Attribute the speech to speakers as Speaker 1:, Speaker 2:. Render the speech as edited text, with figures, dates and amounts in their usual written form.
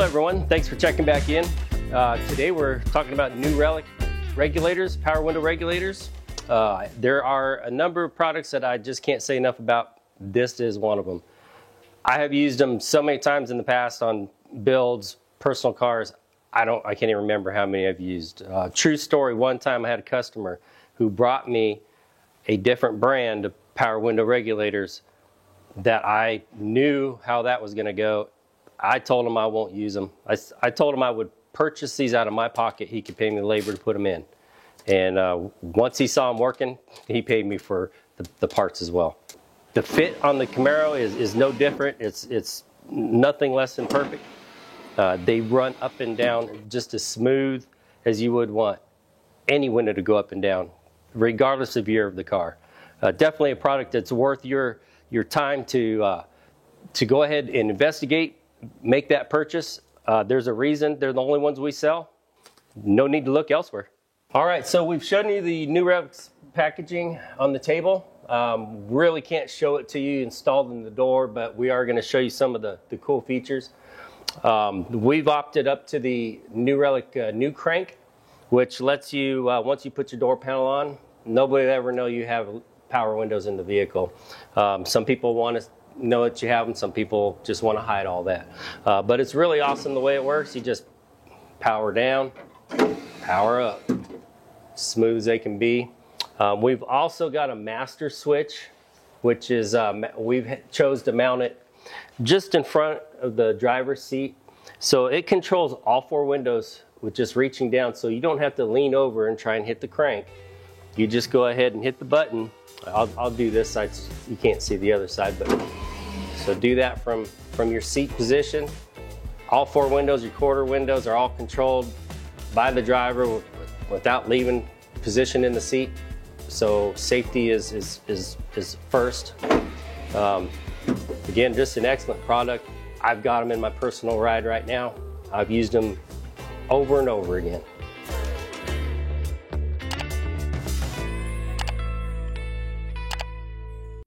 Speaker 1: everyone, thanks for checking back in. Today we're talking about New Relic regulators, power window regulators. There are a number of products that I just can't say enough about. This is one of them. I have used them so many times in the past on builds, personal cars. I can't even remember how many I've used. True story, one time I had a customer who brought me a different brand of power window regulators that I knew how that was going to go. I told him I won't use them. I told him I would purchase these out of my pocket. He could pay me the labor to put them in. And once he saw them working, he paid me for the parts as well. The fit on the Camaro is no different. It's nothing less than perfect. They run up and down just as smooth as you would want any window to go up and down, regardless of year of the car. Definitely a product that's worth your time to go ahead and investigate, make that purchase. There's a reason they're the only ones we sell. No need to look elsewhere. All right, so we've shown you the New Relic packaging on the table. Really can't show it to you installed in the door, but we are going to show you some of the cool features. We've opted up to the New Relic New Crank, which lets you, once you put your door panel on, nobody will ever know you have power windows in the vehicle. Some people want to know that you have them. Some people just want to hide all that. But it's really awesome the way it works. You just power down, power up, smooth as they can be. We've also got a master switch, which is we've chose to mount it just in front of the driver's seat. So it controls all four windows with just reaching down, so you don't have to lean over and try and hit the crank. You just go ahead and hit the button. I'll do this side so you can't see the other side, but so do that from your seat position. All four windows, your quarter windows, are all controlled by the driver without leaving position in the seat. So safety is first. Again, just an excellent product. I've got them in my personal ride right now. I've used them over and over again.